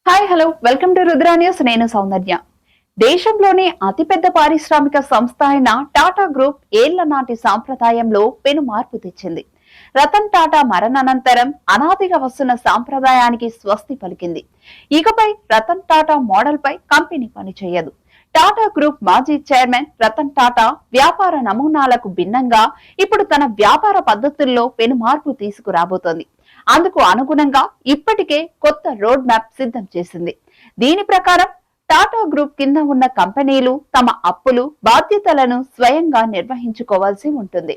Hi hello welcome to Rudra news. నేను సౌందర్య. దేశంలోనే అతిపెద్ద పారిశ్రామిక సంస్థ అయిన టాటా గ్రూప్ ఏళ్ల నాటి సాంప్రదాయంలో పెను మార్పు తెచ్చింది. రతన్ టాటా మరణానంతరం అనాదిగా వస్తున్న సాంప్రదాయానికి స్వస్తి పలికింది. ఇకపై రతన్ టాటా మోడల్ పై కంపెనీ పనిచేయదు. టాటా గ్రూప్ మాజీ చైర్మన్ రతన్ టాటా వ్యాపార నమూనాలకు భిన్నంగా ఇప్పుడు తన వ్యాపార పద్ధతుల్లో పెను మార్పు తీసుకురాబోతోంది. అందుకు అనుగుణంగా ఇప్పటికే కొత్త రోడ్ మ్యాప్ సిద్ధం చేసింది. దీని ప్రకారం టాటా గ్రూప్ కింద ఉన్న కంపెనీలు తమ అప్పులు, బాధ్యతలను స్వయంగా నిర్వహించుకోవాల్సి ఉంటుంది.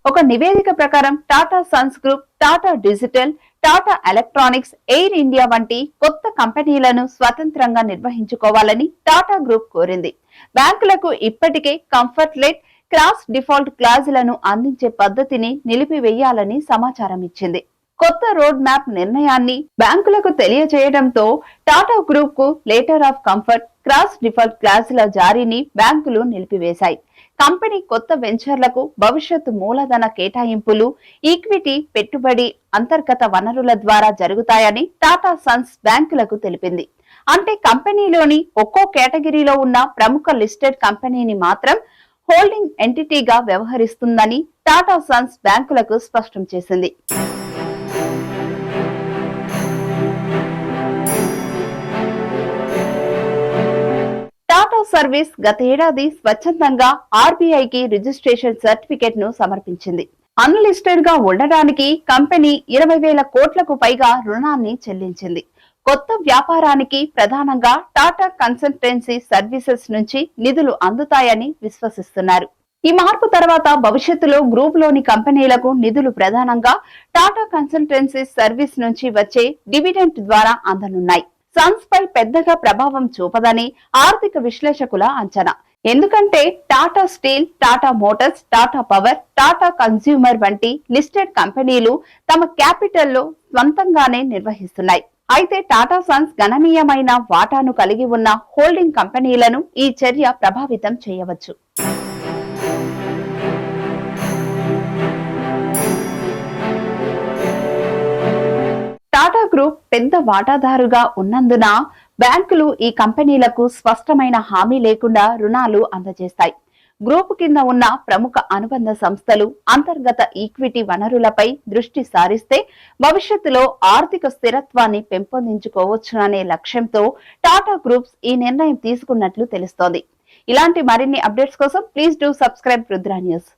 ఒక నివేదిక ప్రకారం Tata Sons group, Tata digital, Tata electronics, air India వంటి కొత్త కంపెనీలను స్వతంత్రంగా నిర్వహించుకోవాలని టాటా గ్రూప్ కోరింది. బ్యాంకులకు ఇప్పటికే కంఫర్ట్ లెట్, క్రాస్ డిఫాల్ట్ క్లాజులను అందించే పద్ధతిని నిలిపివేయాలని సమాచారం ఇచ్చింది. కొత్త రోడ్ మ్యాప్ నిర్ణయాన్ని బ్యాంకులకు తెలియజేయడంతో టాటా గ్రూప్ కు letter of comfort, cross default క్లాజుల జారీని బ్యాంకులు నిలిపివేశాయి. కంపెనీ కొత్త వెంచర్లకు భవిష్యత్తు మూలధన కేటాయింపులు, ఈక్విటీ పెట్టుబడి అంతర్గత వనరుల ద్వారా జరుగుతాయని టాటా సన్స్ బ్యాంకులకు తెలిపింది. అంటే కంపెనీలోని ఒక్కో కేటగిరీలో ఉన్న ప్రముఖ లిస్టెడ్ కంపెనీని మాత్రం హోల్డింగ్ ఎంటిటీగా వ్యవహరిస్తుందని టాటా సన్స్ బ్యాంకులకు స్పష్టం చేసింది. టాటా సర్వీస్ గతేడాది స్వచ్ఛందంగా ఆర్బీఐకి రిజిస్ట్రేషన్ సర్టిఫికెట్ ను సమర్పించింది. అన్లిస్టెడ్ గా ఉండడానికి కంపెనీ 20,000 కోట్లకు పైగా రుణాన్ని చెల్లించింది. కొత్త వ్యాపారానికి ప్రధానంగా టాటా కన్సల్టెన్సీ సర్వీసెస్ నుంచి నిధులు అందుతాయని విశ్వసిస్తున్నారు. ఈ మార్పు తర్వాత భవిష్యత్తులో గ్రూప్ లోని కంపెనీలకు నిధులు ప్రధానంగా టాటా కన్సల్టెన్సీ సర్వీస్ నుంచి వచ్చే డివిడెంట్ ద్వారా అందనున్నాయి. సన్స్ పై పెద్దగా ప్రభావం చూపదని ఆర్థిక విశ్లేషకుల అంచనా. ఎందుకంటే Tata steel, Tata Motors, Tata power, Tata consumer వంటి లిస్టెడ్ కంపెనీలు తమ క్యాపిటల్లో స్వంతంగానే నిర్వహిస్తున్నాయి. అయితే టాటా సన్స్ గణనీయమైన వాటాను కలిగి ఉన్న హోల్డింగ్ కంపెనీలను ఈ చర్య ప్రభావితం చేయవచ్చు. టాటా గ్రూప్ పెద్ద వాటాదారుగా ఉన్నందున బ్యాంకులు ఈ కంపెనీలకు స్పష్టమైన హామీ లేకుండా రుణాలు అందజేస్తాయి. గ్రూప్ కింద ఉన్న ప్రముఖ అనుబంధ సంస్థలు అంతర్గత ఈక్విటీ వనరులపై దృష్టి సారిస్తే భవిష్యత్తులో ఆర్థిక స్థిరత్వాన్ని పెంపొందించుకోవచ్చుననే లక్ష్యంతో టాటా గ్రూప్స్ ఈ నిర్ణయం తీసుకున్నట్లు తెలుస్తోంది. ఇలాంటి మరిన్ని అప్డేట్స్ కోసం please do subscribe Rudra news.